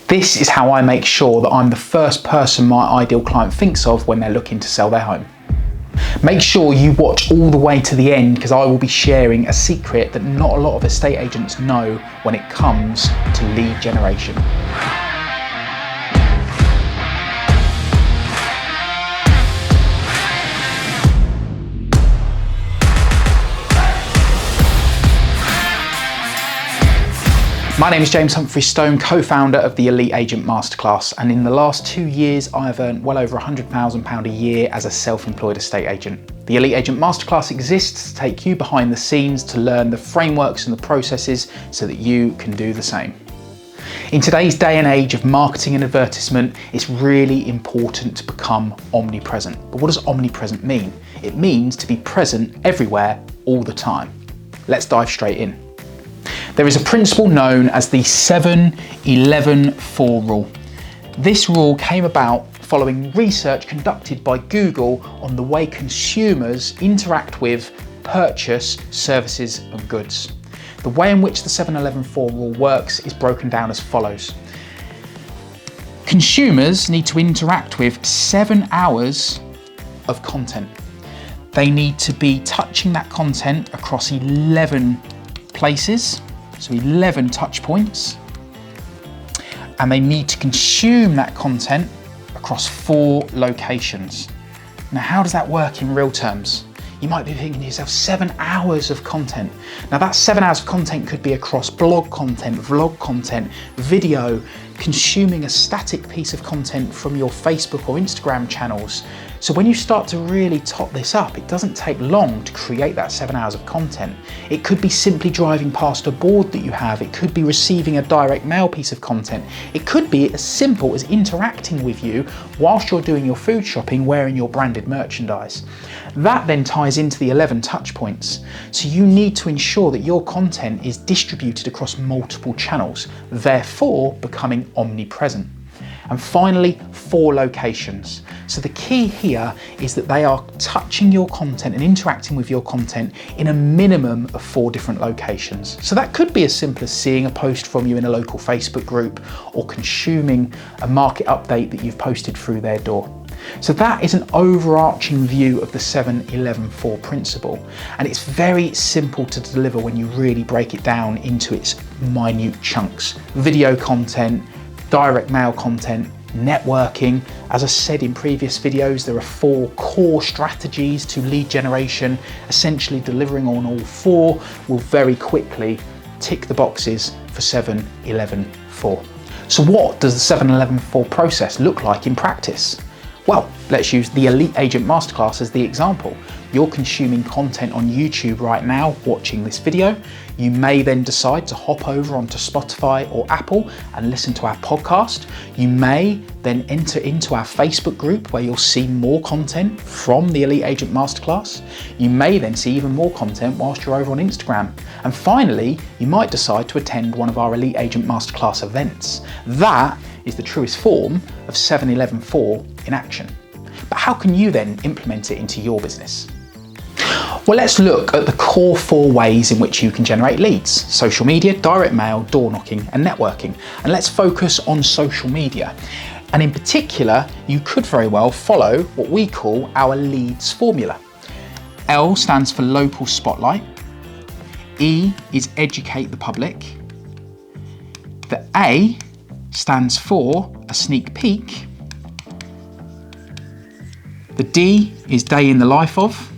This is how I make sure that I'm the first person my ideal client thinks of when they're looking to sell their home. Make sure you watch all the way to the end, because I will be sharing a secret that not a lot of estate agents know when it comes to lead generation. My name is James Humphries Stone, co-founder of the Elite Agent Masterclass, and in the last 2 years I have earned well over £100,000 a year as a self-employed estate agent. The Elite Agent Masterclass exists to take you behind the scenes to learn the frameworks and the processes so that you can do the same. In today's day and age of marketing and advertisement, it's really important to become omnipresent. But what does omnipresent mean? It means to be present everywhere, all the time. Let's dive straight in. There is a principle known as the 7-11-4 rule. This rule came about following research conducted by Google on the way consumers interact with, purchase services and goods. The way in which the 7-11-4 rule works is broken down as follows. Consumers need to interact with 7 hours of content. They need to be touching that content across 11 places. So 11 touch points, and they need to consume that content across 4 locations. Now, how does that work in real terms? You might be thinking to yourself, 7 hours of content. Now that 7 hours of content could be across blog content, vlog content, video, consuming a static piece of content from your Facebook or Instagram channels. So when you start to really top this up, it doesn't take long to create that 7 hours of content. It could be simply driving past a board that you have. It could be receiving a direct mail piece of content. It could be as simple as interacting with you whilst you're doing your food shopping, wearing your branded merchandise. That then ties into the 11 touch points. So you need to ensure that your content is distributed across multiple channels, therefore becoming omnipresent. And finally, 4 locations. So the key here is that they are touching your content and interacting with your content in a minimum of 4 different locations. So that could be as simple as seeing a post from you in a local Facebook group or consuming a market update that you've posted through their door. So that is an overarching view of the 7-11-4 principle, and it's very simple to deliver when you really break it down into its minute chunks. Video content, direct mail content, networking. As I said in previous videos, there are 4 core strategies to lead generation. Essentially delivering on all 4 will very quickly tick the boxes for 7-11-4. So what does the 7-11-4 process look like in practice? Well, let's use the Elite Agent Masterclass as the example. You're consuming content on YouTube right now, watching this video. You may then decide to hop over onto Spotify or Apple and listen to our podcast. You may then enter into our Facebook group where you'll see more content from the Elite Agent Masterclass. You may then see even more content whilst you're over on Instagram. And finally, you might decide to attend one of our Elite Agent Masterclass events. That is the truest form of 7-11-4 in action. But how can you then implement it into your business? Well, let's look at the core 4 ways in which you can generate leads: social media, direct mail, door knocking, and networking. And let's focus on social media. And in particular, you could very well follow what we call our leads formula. L stands for local spotlight. E is educate the public. The A stands for a sneak peek. The D is day in the life of.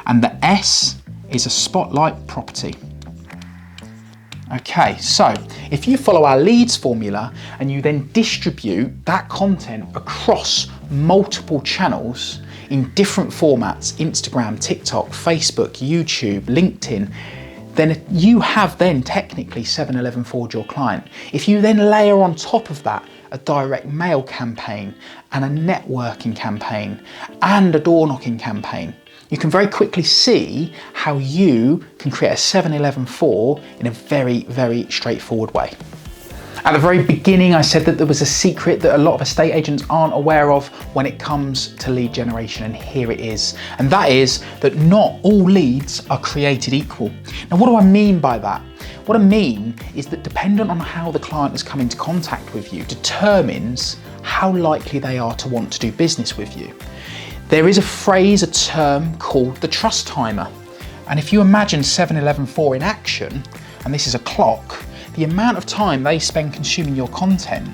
And the S is a spotlight property. Okay, so if you follow our leads formula and you then distribute that content across multiple channels in different formats, Instagram, TikTok, Facebook, YouTube, LinkedIn, then you have then technically 7-11-4'd your client. If you then layer on top of that a direct mail campaign and a networking campaign and a door knocking campaign, you can very quickly see how you can create a 7-11-4 in a very, very straightforward way. At the very beginning, I said that there was a secret that a lot of estate agents aren't aware of when it comes to lead generation, and here it is. And that is that not all leads are created equal. Now, what do I mean by that? What I mean is that dependent on how the client has come into contact with you determines how likely they are to want to do business with you. There is a phrase, a term called the trust timer. And if you imagine 7-11-4 in action, and this is a clock, the amount of time they spend consuming your content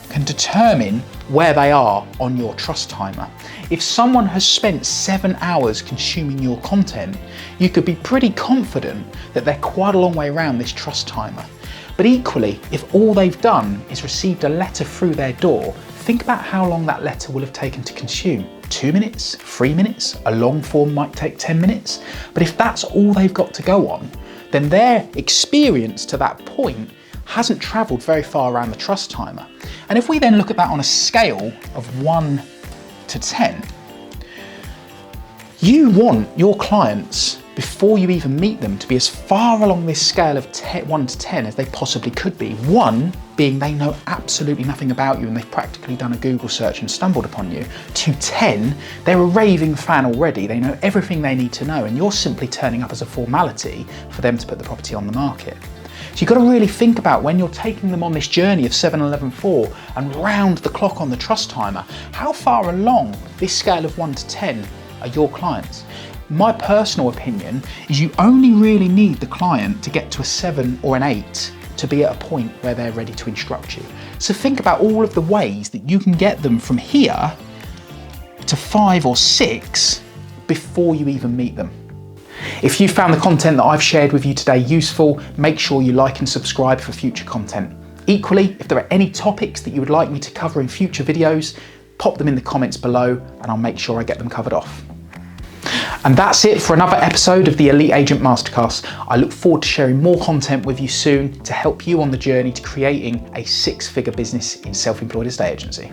can determine where they are on your trust timer. If someone has spent 7 hours consuming your content, you could be pretty confident that they're quite a long way around this trust timer. But equally, if all they've done is received a letter through their door, think about how long that letter will have taken to consume. 2 minutes, 3 minutes, a long form might take 10 minutes. But if that's all they've got to go on, then their experience to that point hasn't traveled very far around the trust timer. And if we then look at that on a scale of 1 to 10, you want your clients, before you even meet them, to be as far along this scale of 1 to 10 as they possibly could be. 1 being they know absolutely nothing about you and they've practically done a Google search and stumbled upon you. To 10, they're a raving fan already. They know everything they need to know and you're simply turning up as a formality for them to put the property on the market. So you've got to really think about, when you're taking them on this journey of 7-11-4 and round the clock on the trust timer, how far along this scale of 1 to 10 are your clients? My personal opinion is you only really need the client to get to a 7 or an 8 to be at a point where they're ready to instruct you. So think about all of the ways that you can get them from here to 5 or 6 before you even meet them. If you found the content that I've shared with you today useful, make sure you like and subscribe for future content. Equally, if there are any topics that you would like me to cover in future videos, pop them in the comments below and I'll make sure I get them covered off. And that's it for another episode of the Elite Agent Masterclass. I look forward to sharing more content with you soon to help you on the journey to creating a 6-figure business in self-employed estate agency.